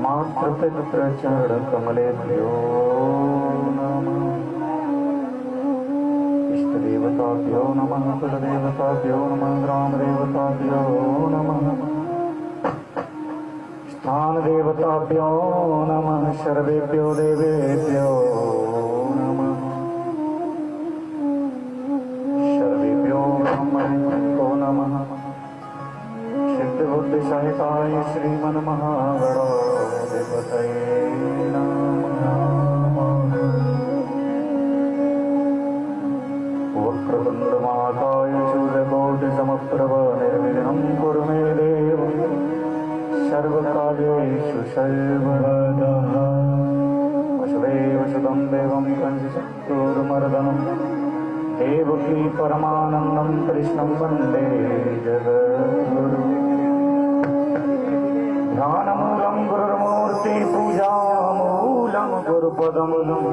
मातृपितृचरणकमलेभ्यो नमः। इष्टदेवताभ्यो नमः, कुलदेवताभ्यो नमः, ग्रामदेवताभ्यो नमः, स्थानदेवताभ्यो नमः, सर्वेभ्यो देवेभ्यो नमः, सर्वेभ्यो ब्रह्मणेभ्यो नमः। सिद्धिबुद्धिसहिताय श्रीमन्महागणाधिपतये नमः। वक्रतुण्डमहाकाय सूर्यकोटिसमप्रभ निर्विघ्नं कुरु मे देव सर्वकार्येषु सर्वदा। वसुदेवसुतं देवं कंसचाणूरमर्दनं देवकी परमानन्दं कृष्णं वन्दे जगद्गुरुं। ध्यानमूलं गुरुर्मूर्ति पूजामूलं गुरुपदमूलं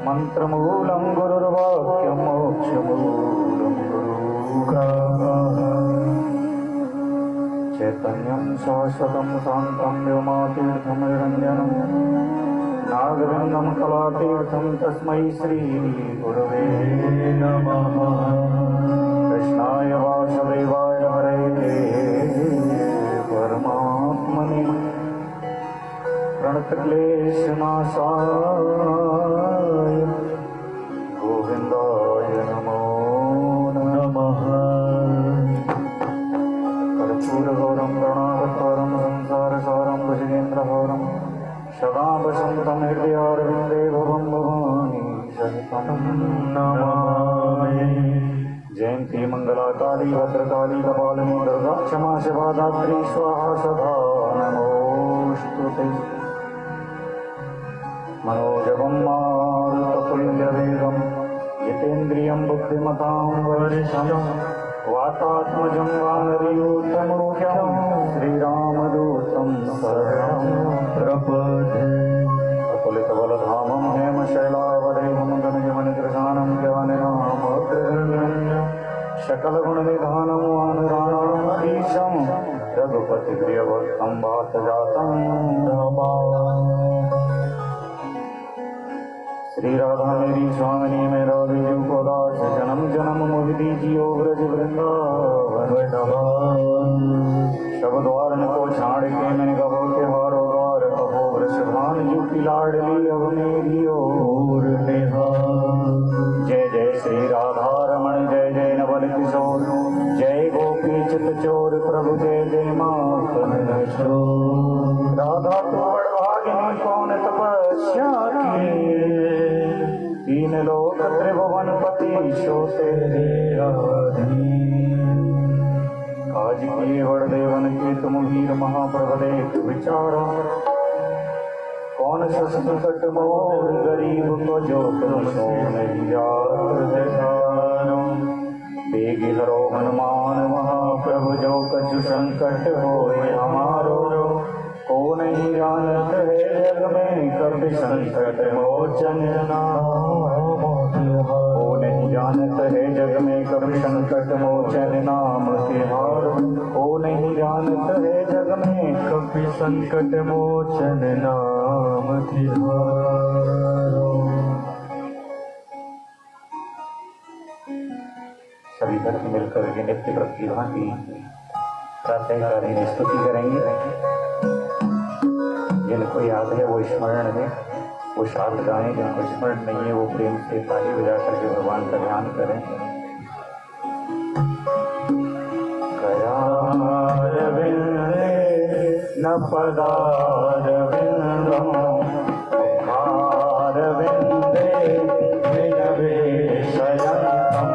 मंत्रमूलं गुरुर्वाक्यं मोक्षमूलं गुरुग्रहः। चैतन्यं शाश्वतं शान्तं व्योमातीर्थं निरञ्जनं नागविन्दं कलातीर्थं तस्मै श्रीगुरवे नमः। कृष्णाय वासुदेवाय हरे परमात्मने प्रणतक्लेशनाशाय गोविन्दाय नमो नमः। कर्पूरगौरं प्रणामकारं संसारसारं भुजगेन्द्रहारं सदा वसन्तं हृदयारविन्दे भवं भवानी सहितं नमामि। जयन्ती मंगलाकाली भद्रकाली कपालिनी दुर्गा क्षमा शिवा दात्री स्वाहा सदा नमोस्तुते। मनोजवं मारुततुल्यवेगं जितेन्द्रियं बुद्धिमतां वरिष्ठं वातात्मजं वानरयूथमुख्यं श्रीरामदूतं शरणं प्रपद्ये। अतुलितबलधामं हेमशैलावदेहं गणयमनिकृशानं ज्ञानिनामग्रगण्यं सकलगुणनिधानं वानराणामीशं रघुपतिप्रियभक्तं वातजातं नमामि। श्री राधा मेरी स्वामिनी मेरा बीजू को दास जन्म जन्म मोहि दीजियो व्रज वृंदावन। सब द्वार को छाड़ के मैंने कहो के हारो द्वार कहो वृषभान जू की लाडली अब मेरी ओर निहार। जय जय श्री राधा रमण जय जय नवल किशोर जय गोपी चित चोर प्रभु जय जय माखन चोर। राधा तो बड़भागिनी कौन तपस्या की तीन लोक त्रिभुवन पति शो तेरे अधीन। काज किए बड़देवन के तुम वीर महाप्रभ देख विचारा कौन संकट मोर गरीब को जो तुम सो नहीं जानो। बेगी हरो हनुमान महाप्रभु जो कछु संकट होए हमारो। को नहीं जानत है जग में कभी संकट मोचन नाम। को नहीं जानत है जग में कभी संकट मोचन नाम तिहारो। को नहीं जानत है जग में कभी संकट मोचन नाम तिहारो। सभी भक्त मिलकर के नित्य भक्ति भांति प्रातःकालीन स्तुति करेंगे। जिनको याद है वो स्मरण है वो साथ गाएं, जिनको स्मरण नहीं है वो प्रेम से ताली बजा करके भगवान का ध्यान करें। करारविंदे न पदारविंदम मुखारविंदे विनवेशयन्तम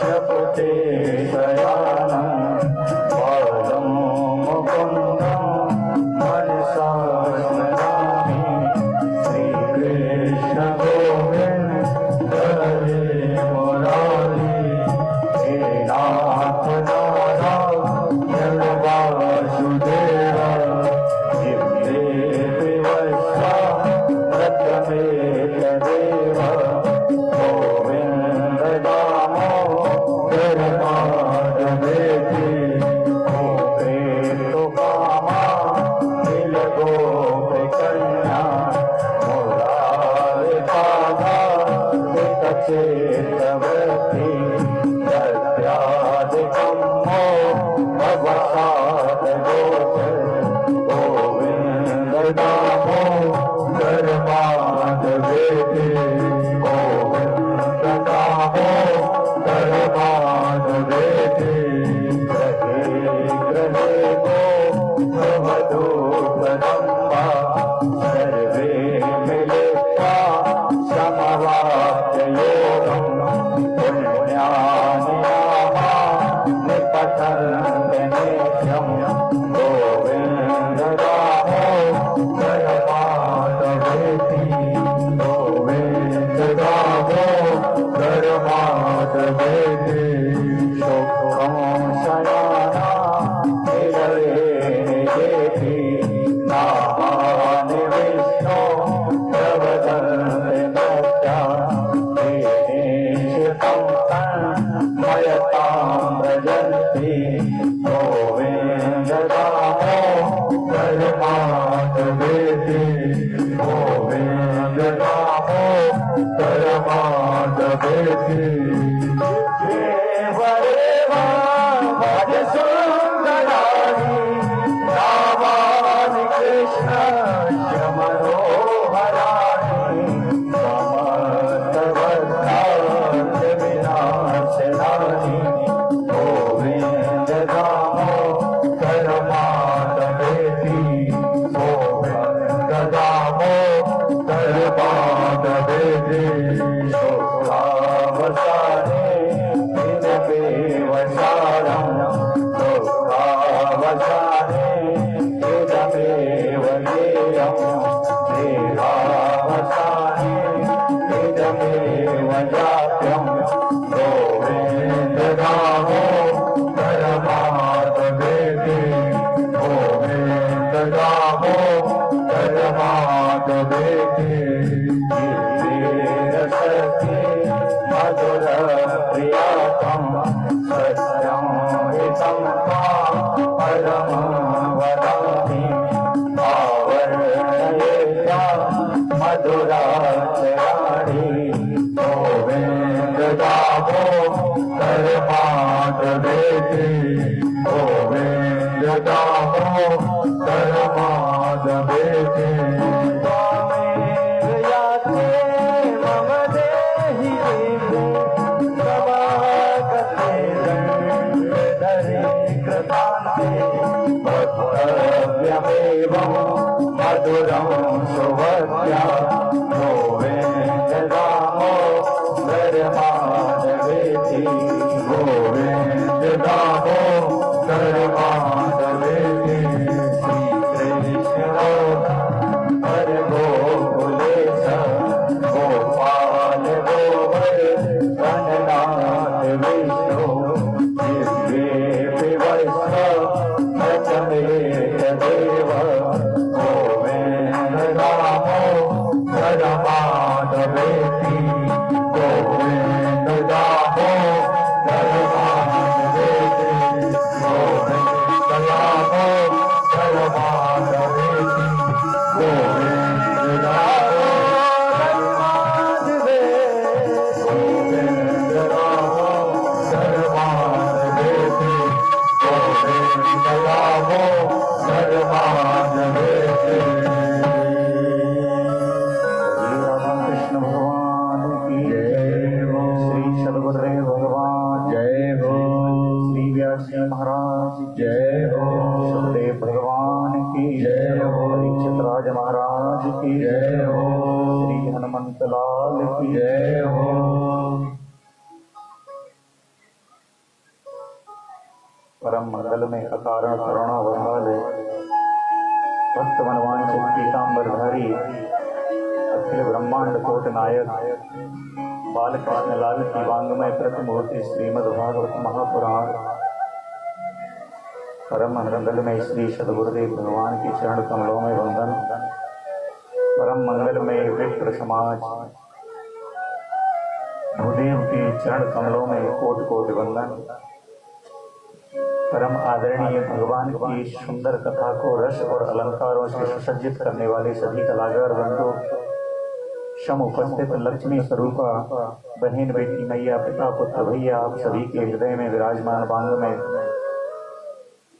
शपते शयानं पादं मुकुन्दं मनसा स्मरामि। श्रीकृष्ण गोविन्द हरे मुरारी हे नाथ नारायण वासुदेव दिव्ये विवशा रतमेकदेव गोविन्द दामोदर जगदम्बा सर्वे मिलित्वा समवाप्य योगम् पुण्यानि नामानि पठन्ति नित्यम् गोविन्द रामो परमात्मेति गोविन्द रामो परमात्मेति सुखं शयाना निरवेति नामानि विष्णो प्रवदन्ति नत्या तेनेशितं तन्मयतां व्रजन्ति गोविन्द रामो परमात्मेति गोविन्द रामो परमात्मेति भज सुन्दराणि नामानि कृष्ण मनोहराणि समस्तभक्तार्थ विनाशनानि गोविन्द रामो परमात्मेति गोविन्द रामो परमात्मेति शोकावसाने दुःखावसाने इदमेव ज्ञेयम् देहावसाने इदमेव जात्यम् गोविन्द रामो परमात्मेति गोविन्द रामो परमात्मेति मधुर प्रियतम सत्यं हितं परमं वदामि आवर्णयेया मधुराक्षराणि गोविन्द रामो परमात्मेति गोविन्द रामो परमात्मेति मधुरं सुभद्या गोविन्द रामो परमात्मेति गोविन्द रामो परमात्मेति श्रीकृष्ण हरे गोकुलेश गोपाल गोवर्धननाथ विष्णु दिव्ये प्रचमेत देव गोविन्द रामो परमात्मेति गोविन्द रामो परमात्मेति गोविन्द रामो परमात्मेति गोविन्द रामो गोविन्द रामो परमात्मेति गोविन्द रामो परमात्मेति। कृष्ण भगवान की जय हो। श्री सद्गुरुदेव भगवान जय हो। श्री व्यास महाराज जय हो। सुखदेव भगवान की जय हो। परीक्षित राज महाराज की जय हो। श्री हनुमंत लाल की जय हो। परम मंगल में अकारण करुणा वरदाले भक्त मनवांचित पीतांबरधारी अखिल ब्रह्मांड कोट नायक बालकृष्ण लाल की वांगमय प्रतिमूर्ति श्रीमद् भागवत महापुराण परम मंगल में श्री सद्गुरुदेव भगवान के चरण कमलों में वंदन। परम मंगल में विप्र समाज भूदेव के चरण कमलों में कोट कोट वंदन। परम आदरणीय भगवान की सुंदर कथा को रस और अलंकारों से सुसज्जित करने वाले सभी कलाकार बंधु, सम उपस्थित लक्ष्मी स्वरूपा बहन बेटी मैया पिता पुत्र भैया, आप सभी के हृदय में विराजमान वांग में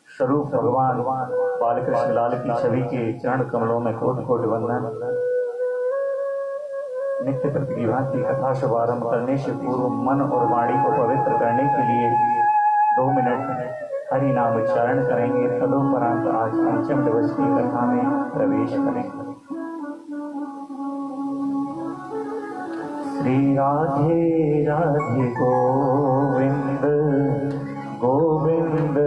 स्वरूप भगवान बालकृष्ण लाल की सभी के चरण कमलों में कोट कोट वंदन। नित्य प्रतिभा की कथा शुभारंभ करने से पूर्व मन और वाणी को पवित्र करने के लिए 2 मिनट हरि ही नाम उच्चारण करेंगे, तदुपरांत आज पंचम दिवस की कथा में प्रवेश करेंगे। श्री राधे राधे गोविंद गोविंद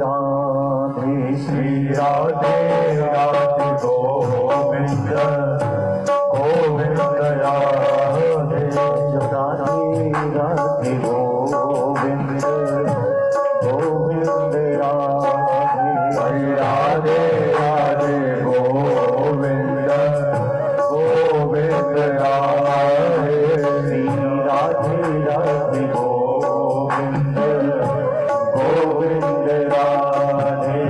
राधे, श्री राधे राधे गोविंद गोविंद राधे, राधे राधे गोविंद गोविंद राधे, राधे राधे गोविंद गोविंद राधे, श्री राधे राधे गोविंद गोविंद राधे,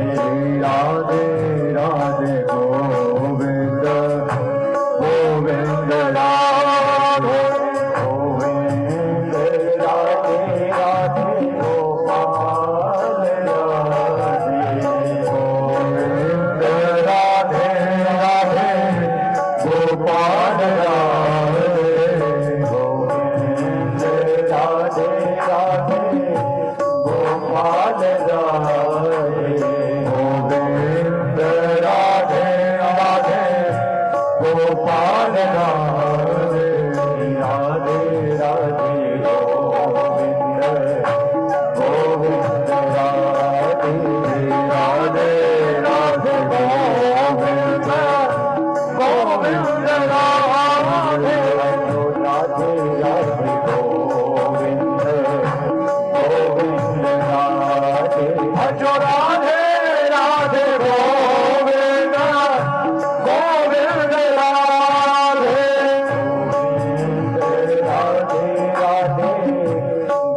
राधे राधे गोविंद गोविंद राधे, गोविंद राधे राधे गोपाल राधे, गोविंद राधे राधे गोपाल राधे, गोविंद राधे राधे गोपाल राधे, गोविंद राधे राधे गोपाल राधे, राधे राधे गोविंद गोविंद राधे, राधे राधे गोविंद गोविंद राधे, राधे राधे गोविंद गोविंद राधे, अजो राधे राधे गोविंद गोविंद राधे, गोविंद राधे राधे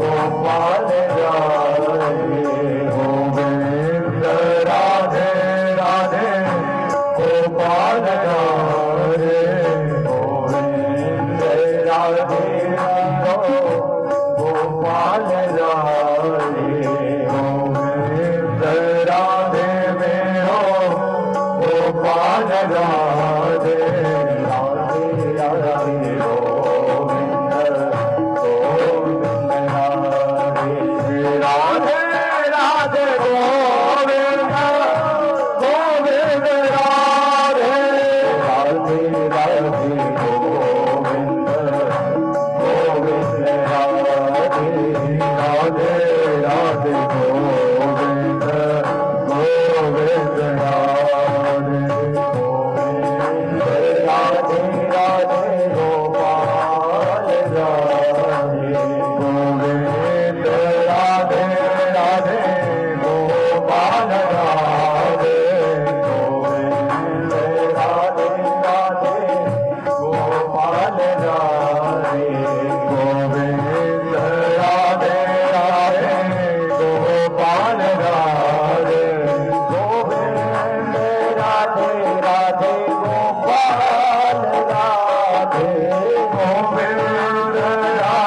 गोपाल राधे, गोविंद राधे राधे गोपाल राधे, गोविंद राधे गोपाल राधे, गोविंद राधे मेरो गोपाल राधे, राधे राधे गोविंद गोविंद राधे, राधे राधे गोविंद गोविंद राधे, राधे राधे गोविंद गोविंद राधे, राधे राधे गोविंद गोविंद राधे, गोविंद राधे राधे गोपाल राधे, गोविंद राधे राधे गोपाल राधे, गोविंद राधे राधे गोपाल राधे, गोविंद राधे राधे गोपाल राधे, गोविंद राधे राधे गोपाल राधे, गोविंद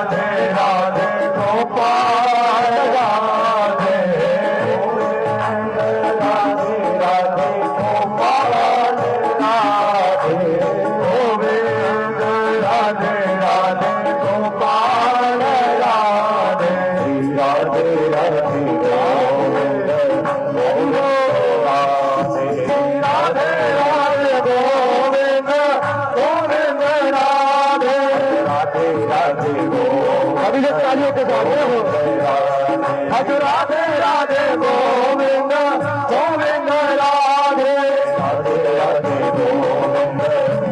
राधे राधे गोपाल राधे, गोविंद राधे राधे गोपाल राधे, गोविंद राधे राधे गोपाल राधे, राधे राधे गोविंद गोविंद राधे, राधे राधे गोविंद गोविंद राधे, राधे राधे गोविंद, अभी जब तालियों के साथ हो, राधे राधे गोविंद गोविंद राधे, राधे राधे गोविंद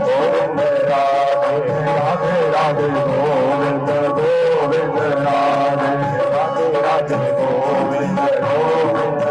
गोविंद राधे, राधे राधे गोविंद गोविंद राधे, राधे राधे गोविंद गोविंद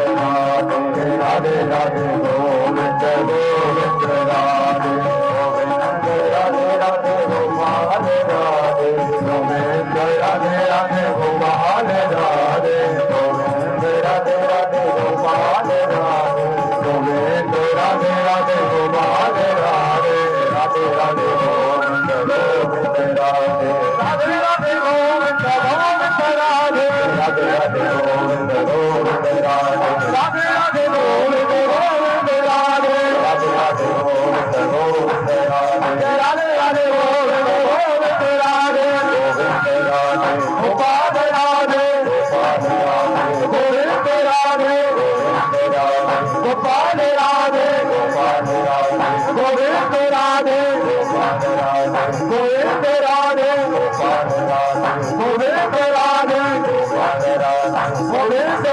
राधे, राधे राधे गोविंद गोविंद राधे, गोविंद राधे राधे गोपाल राधे, गोविंद राधे राधे गोपाल राधे, गोविंद राधे राधे गोपाल राधे, गोविंद राधे राधे गोपाल राधे, राधे राधे गोविंद गोविंद राधे, राधे राधे गोविंद गोविंद राधे, राधे राधे गोविंद गोविंद राधे, राधे राधे गोविंद गोविंद राधे, राधे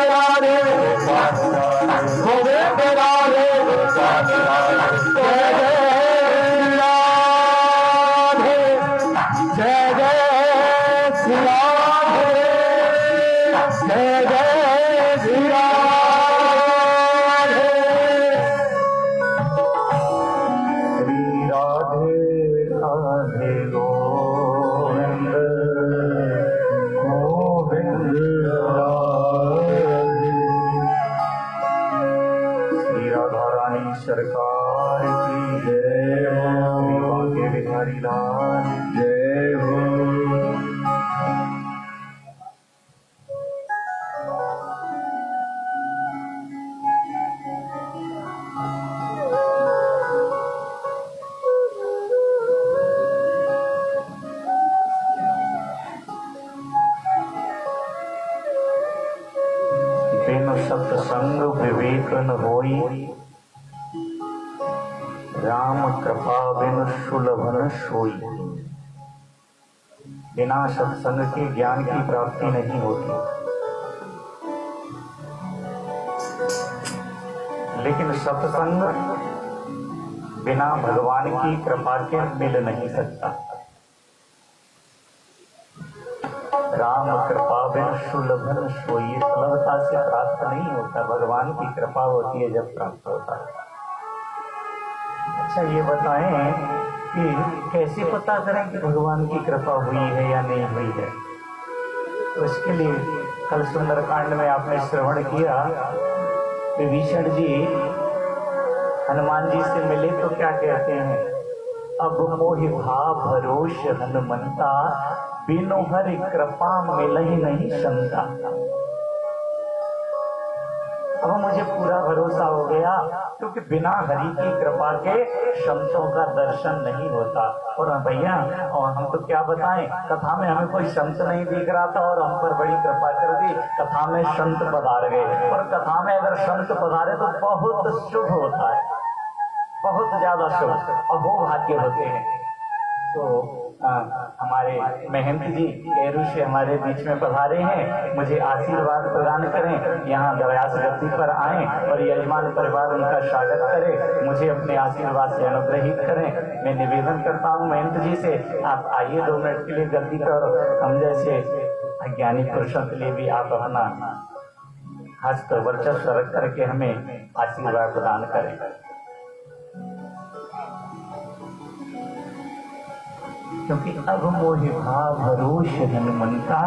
राधे गोविंद राधे जय जय श्री राधे जय जय श्री राधे श्री राधे राधे गोविंद गोविंद राधे। श्री राधा रानी सरकार की जय हो। श्री बांके बिहारी लाल जय हो। बिनु सत्संग विवेक न होई, राम कृपा बिनु सुलभ न सोई। बिना सत्संग के ज्ञान की प्राप्ति नहीं होती, लेकिन सत्संग बिना भगवान की कृपा के मिल नहीं सकता। राम कृपा बिन सुलभ न सोई, सुलभता से प्राप्त नहीं होता, भगवान की कृपा होती है जब प्राप्त होता है। अच्छा ये बताएं कि कैसे पता करें कि भगवान की कृपा हुई है या नहीं हुई है। तो इसके लिए कल सुंदरकांड में आपने श्रवण किया, विभीषण जी हनुमान जी से मिले तो क्या कहते हैं, अब मोहि भाव भरोष हनुमंता, बिनु हरि कृपा मिलहि नहीं शंका। अब मुझे पूरा भरोसा हो गया, क्योंकि बिना हरि की कृपा के संतों का दर्शन नहीं होता। और भैया और हम तो क्या बताएं, कथा में हमें कोई संत नहीं दिख रहा था और हम पर बड़ी कृपा कर दी, कथा में संत पधार गए। और कथा में अगर संत पधारे तो बहुत शुभ होता है, बहुत ज्यादा शुभ, अहोभाग्य होते हैं। तो हमारे महंत जी कैरू से हमारे बीच में पधारे हैं, मुझे आशीर्वाद प्रदान करें, यहाँ व्यास गद्दी पर आएं और यजमान परिवार उनका स्वागत करे, मुझे अपने आशीर्वाद से अनुग्रहित करें। मैं निवेदन करता हूँ महंत जी से, आप आइए 2 मिनट के लिए गद्दी पर, हम जैसे अज्ञानी पुरुषों के लिए भी आप अपना हस्त वर्चस्व रख करके हमें आशीर्वाद प्रदान करें। क्योंकि अब मोहि भाव भरोष हनुमंता,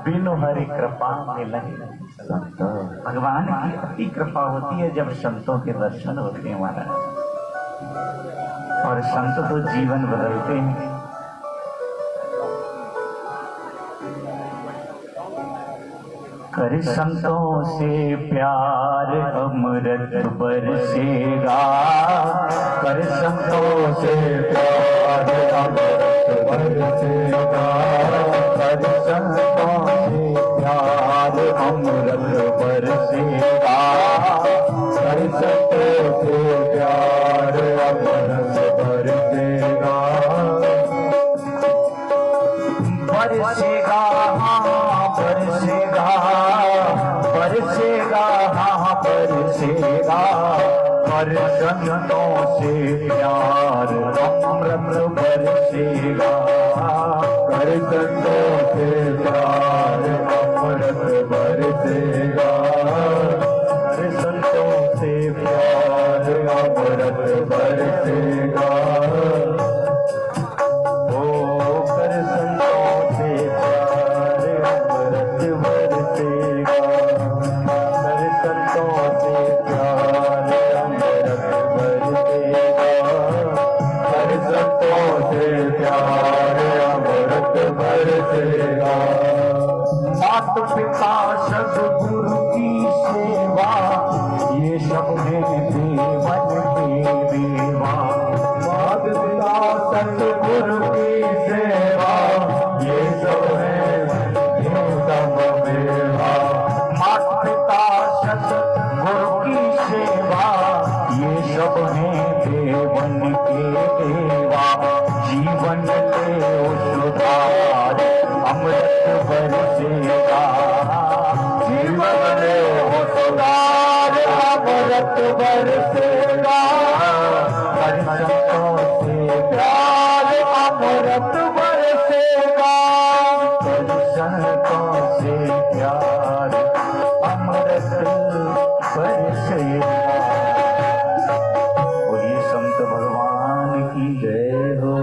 बिनु हरि कृपा मिलहि नहीं शंका। भगवान की अति कृपा होती है जब संतों के दर्शन होते हैं महाराज, और संत तो जीवन बदलते हैं। कर संतों से प्यार अमृत बरसेगा, कर संतों से प्यार अमृत बरसेगा, कर संतों से प्यार अमृत बरसेगा, कर संतों से प्यार अमृत बरसेगा। बरसेगा बरसेगा बरसेगा हाँ बरसेगा, कर संतों से प्यार अमृत बरसेगा, कर संतों से प्यार अमृत बरसेगा, कर संतों से प्यार अमृत बरसेगा। माता पिता सद्गुरु की सेवा, ये सब है जीवन की देवा। माता पिता सद्गुरु की सेवा, ये सब है न्यूनतम मेवा। माता पिता सद्गुरु की सेवा, ये सब है देवन के देवा। जीवन ले सुधार अमृत बरसेगा, जीवन ले बरसेगा, संतों से प्यार अमृत बरसेगा, संतों से प्यार अमृत बरसेगा। बोलिए संत भगवान की जय हो।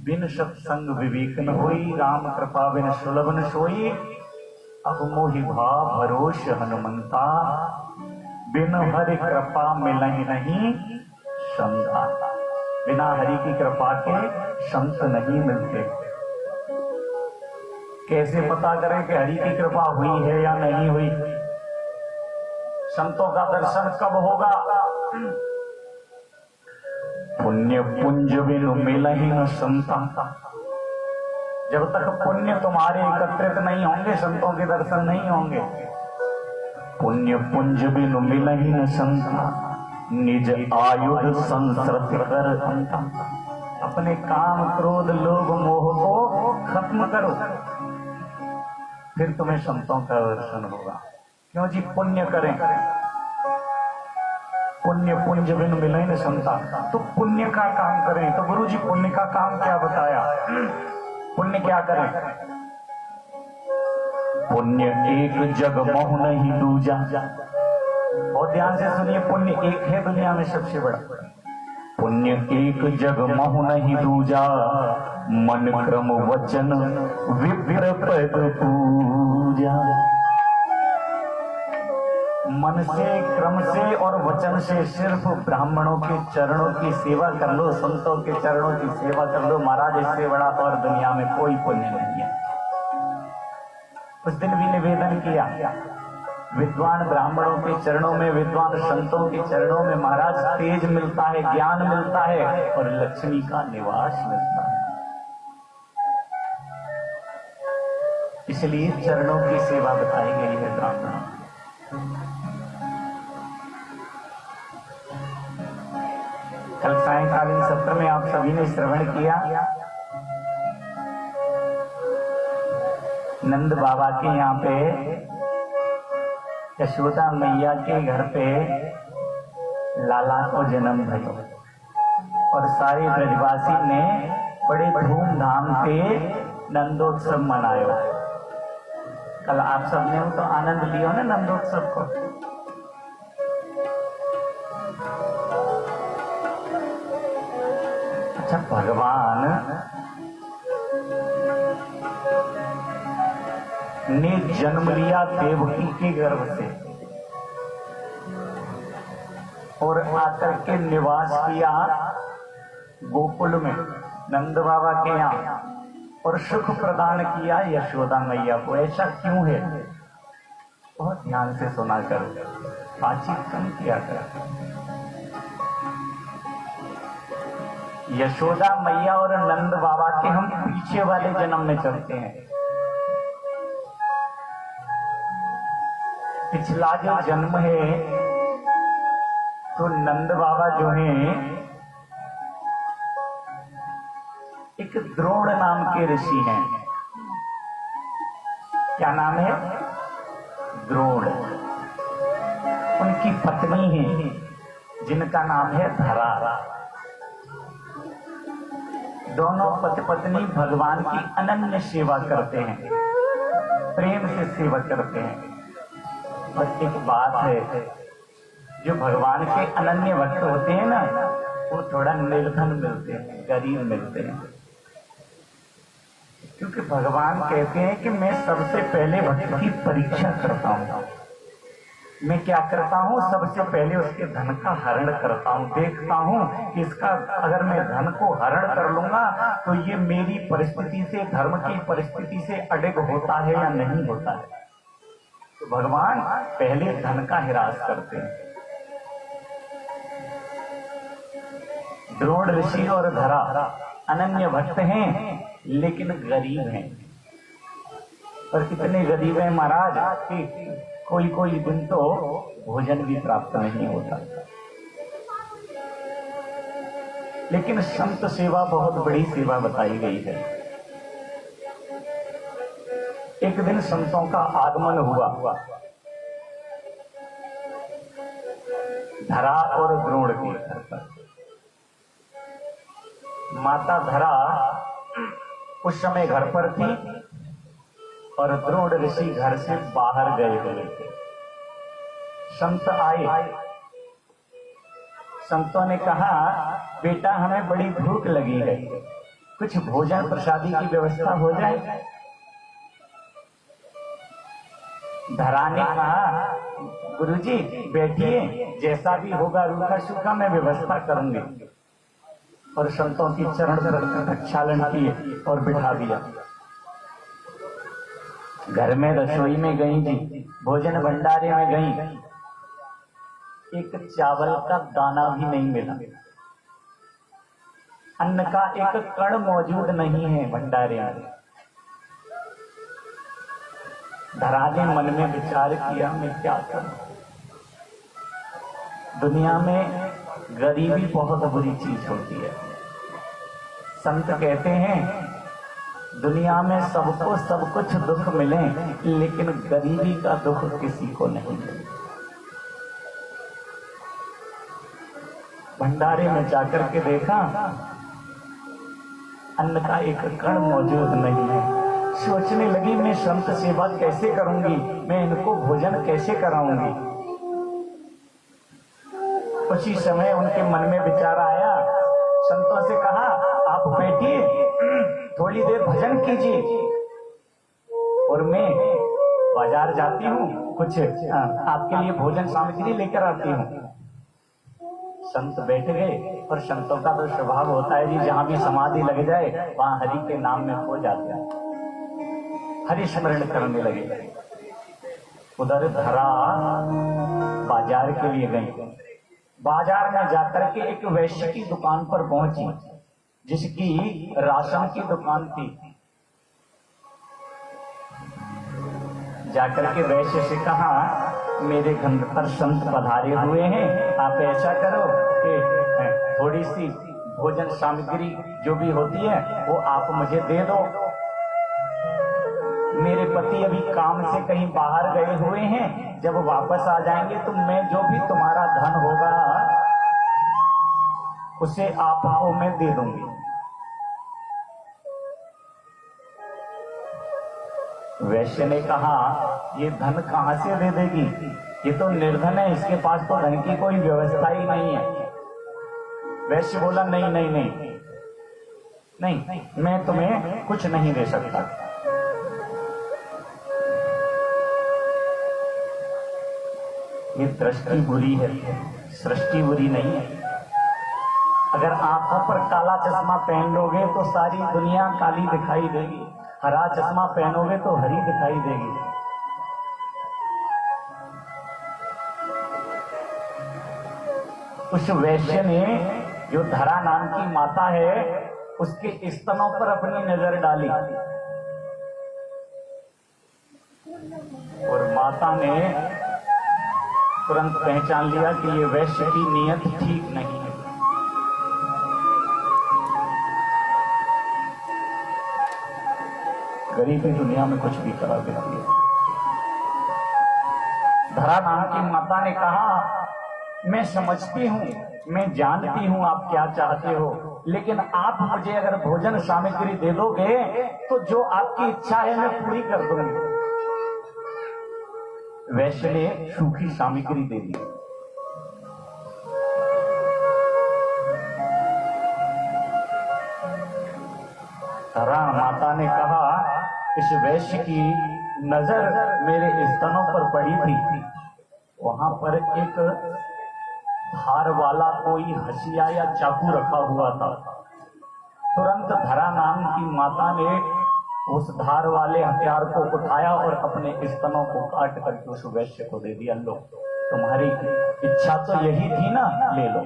बिन सत्संग विवेक न होई, राम कृपा बिन सुलभ न सोई। अब मोहि भाव भरोस हनुमंता, बिन हरि कृपा मिलहि नहीं संता। बिना हरि की कृपा के संत नहीं मिलते। कैसे पता करें कि हरि की कृपा हुई है या नहीं हुई? संतों का दर्शन कब होगा? पुण्य पुंज बिनु मिलहि न संता। जब तक पुण्य तुम्हारे एकत्रित नहीं होंगे, संतों के दर्शन नहीं होंगे। पुण्य पुंज बिनु मिलहि न संता, निज आयुध संसृत कर अंता। अपने काम क्रोध लोभ मोह को खत्म करो, फिर तुम्हें संतों का दर्शन होगा। क्यों जी? पुण्य करें। पुण्य पुंज बिन मिले न संता। तो पुण्य का काम करें। तो गुरु जी पुण्य का काम क्या बताया? पुण्य क्या करें? पुण्य एक जग मोह नहीं दूजा। और ध्यान से सुनिए, पुण्य एक है दुनिया में सबसे बड़ा। पुण्य एक जग मोह नहीं दूजा, मन क्रम वचन विप्र पद पूजा। मन से, क्रम से और वचन से सिर्फ ब्राह्मणों के चरणों की सेवा कर लो, संतों के चरणों की सेवा कर लो। महाराज, इससे बड़ा और दुनिया में कोई पुण्य नहीं है। उस दिन भी निवेदन किया, विद्वान ब्राह्मणों के चरणों में, विद्वान संतों के चरणों में महाराज तेज मिलता है, ज्ञान मिलता है और लक्ष्मी का निवास मिलता है। इसलिए चरणों की सेवा बताई गई है ब्राह्मणों। कल सायंकालीन सत्र में आप सभी ने श्रवण किया, नंद बाबा के यहाँ पे यशोदा मैया के घर पे लाला को जन्म भयो और सारे ब्रजवासी ने बड़े धूमधाम से नंदोत्सव मनायो। कल आप सबने तो आनंद लियो ना नंदोत्सव को। अच्छा, भगवान ने जन्म लिया देवकी के गर्भ से और आकर के निवास किया गोकुल में नंद बाबा के यहाँ और सुख प्रदान किया यशोदा मैया को। ऐसा क्यों है? बहुत ध्यान से सुना करो, बातचीत कम किया करो। यशोदा मैया और नंद बाबा के हम पीछे वाले जन्म में चलते हैं। पिछला जो जन्म है तो नंद बाबा जो हैं एक द्रोण नाम के ऋषि हैं। क्या नाम है? द्रोण। उनकी पत्नी है जिनका नाम है धरा। दोनों पति पत्नी भगवान की अनन्य सेवा करते हैं, प्रेम से सेवा करते हैं। और एक बात है, जो भगवान के अनन्य भक्त होते हैं ना, वो थोड़ा निर्धन मिलते हैं, गरीब मिलते हैं। क्योंकि भगवान कहते हैं कि मैं सबसे पहले भक्त की परीक्षा करता हूँ। मैं क्या करता हूँ? सबसे पहले उसके धन का हरण करता हूँ। देखता हूँ कि इसका अगर मैं धन को हरण कर लूंगा तो ये मेरी परिस्थिति से, धर्म की परिस्थिति से अडिग होता है या नहीं होता है। तो भगवान पहले धन का हिरास करते हैं। द्रोण ऋषि और धरा अनन्य भक्त हैं लेकिन गरीब हैं। और कितने गरीब हैं महाराज कि कोई कोई दिन तो भोजन भी प्राप्त नहीं होता। लेकिन संत सेवा बहुत बड़ी सेवा बताई गई है। एक दिन संतों का आगमन हुआ धरा और द्रोण के घर पर। माता धरा उस समय घर पर थी और द्रोण ऋषि घर से बाहर गए हुए थे। संत आए, संतों ने कहा बेटा हमें बड़ी भूख लगी है, कुछ भोजन प्रसादी की व्यवस्था हो जाए। धरा ने कहा गुरुजी बैठिए, जैसा भी होगा रूखा सूखा मैं व्यवस्था करूंगी। और संतों की चरण प्रक्षालन किए और बिठा दिया। घर में रसोई में गई जी, भोजन भंडारे में गई, एक चावल का दाना भी नहीं मिला, अन्न का एक कण मौजूद नहीं है भंडारे में। धरा ने मन में विचार किया मैं क्या करूं, दुनिया में गरीबी बहुत बुरी चीज होती है। संत कहते हैं दुनिया में सबको सब कुछ दुख मिले, लेकिन गरीबी का दुख किसी को नहीं मिले। भंडारे में जाकर के देखा अन्न का एक कण मौजूद नहीं है। सोचने लगी मैं संत सेवा कैसे करूंगी, मैं इनको भोजन कैसे कराऊंगी। उसी समय उनके मन में विचार आया, संतों से कहा आप बैठिए, थोड़ी देर भजन कीजिए और मैं बाजार जाती हूँ, कुछ आपके लिए भोजन सामग्री लेकर आती हूँ। संत बैठ गए और संतों का तो स्वभाव होता है जी, जहां भी समाधि लग जाए वहां हरि के नाम में खो जाते हैं, हरि स्मरण करने लगे। उधर धरा बाजार के लिए गई। बाजार में जाकर के एक वैश्य की दुकान पर पहुंची, जिसकी राशन की दुकान थी। जाकर के वैश्य से कहा मेरे घर पर संत पधारे हुए हैं, आप ऐसा करो कि थोड़ी सी भोजन सामग्री जो भी होती है वो आप मुझे दे दो। मेरे पति अभी काम से कहीं बाहर गए हुए हैं, जब वापस आ जाएंगे तो मैं जो भी तुम्हारा धन होगा उसे आपको मैं दे दूंगी। वैश्य ने कहा ये धन कहां से दे देगी, ये तो निर्धन है, इसके पास तो धन की कोई व्यवस्था ही नहीं है। वैश्य बोला नहीं नहीं नहीं नहीं, मैं तुम्हें कुछ नहीं दे सकता। ये दृष्टि बुरी है, सृष्टि बुरी नहीं है। अगर आंखों पर काला चश्मा पहन लोगे तो सारी दुनिया काली दिखाई देगी, हरा चश्मा पहनोगे तो हरी दिखाई देगी। उस वैश्य ने, जो धरा नाम की माता है, उसके स्तनों पर अपनी नजर डाली और माता ने तुरंत पहचान लिया कि ये वैश्य की नीयत ठीक नहीं है। गरीबी दुनिया में कुछ भी करा देती है। धरा नाम की माता ने कहा मैं समझती हूँ, मैं जानती हूँ आप क्या चाहते हो, लेकिन आप मुझे अगर भोजन सामग्री दे दोगे तो जो आपकी इच्छा है मैं पूरी कर दूंगी। वैश्य ने सूखी सामग्री दे दी। धरा माता ने कहा इस वैश्य की नजर मेरे स्तनों पर पड़ी थी, वहां पर एक धार वाला कोई हसिया या चाकू रखा हुआ था। तुरंत धरा नाम की माता ने उस धार वाले हथियार को उठाया और अपने स्तनों को काट करके उस वैश्य को दे दिया। लो, तुम्हारी इच्छा तो यही थी ना, ले लो।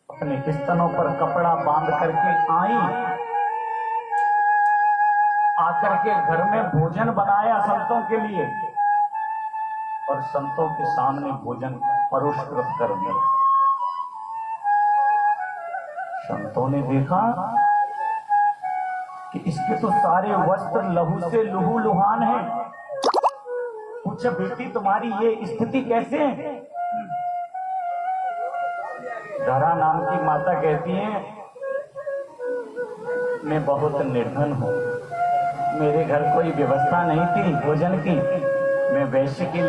अपने स्तनों पर कपड़ा बांध करके आई, आकर के घर में भोजन बनाया संतों के लिए और संतों के सामने भोजन परोसकृत कर दिया। संतों ने देखा कि इसके तो सारे वस्त्र लहू से लुहू लुहान हैं। पूछा बेटी तुम्हारी ये स्थिति कैसे है? धरा नाम की माता कहती है, मैं बहुत निर्धन हूँ, मेरे घर कोई व्यवस्था नहीं थी भोजन की। मैं वैश्य की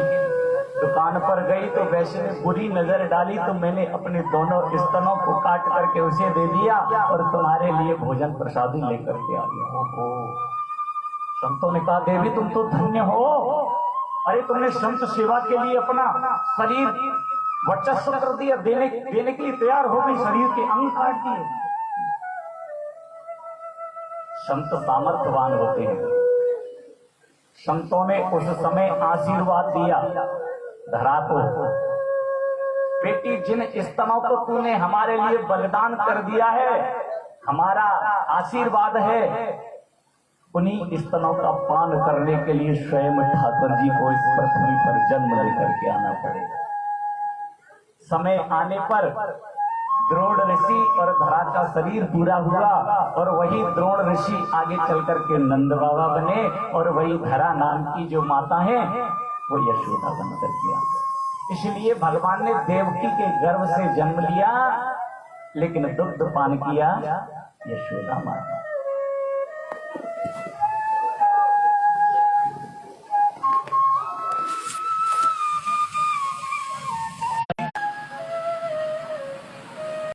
दुकान पर गई तो वैश्य ने बुरी नजर डाली, तो मैंने अपने दोनों स्तनों को काट करके उसे दे दिया और तुम्हारे लिए भोजन प्रसादी लेकर के आ गया। संतों ने कहा, देवी तुम तो धन्य हो, अरे तुमने संत सेवा के लिए अपना शरीर वर्चस्व कर दिया, देने के लिए तैयार हो गई, शरीर के अंग काट दिए। संत सामर्थ्यवान होते हैं। संतों ने उस समय आशीर्वाद दिया धरा को, बेटी जिन स्तनों को तूने हमारे लिए बलिदान कर दिया है, हमारा आशीर्वाद है, उन्हीं स्तनों का पान करने के लिए स्वयं ठाकुर जी को इस पृथ्वी पर जन्म लेकर के आना पड़ेगा। समय आने पर द्रोण ऋषि और धरा का शरीर पूरा हुआ और वही द्रोण ऋषि आगे चल करके नंद बाबा बने और वही धरा नाम की जो माता है वो यशोदा बन करके आ गई। इसलिए भगवान ने देवकी के गर्भ से जन्म लिया, लेकिन दुग्ध पान किया यशोदा माता।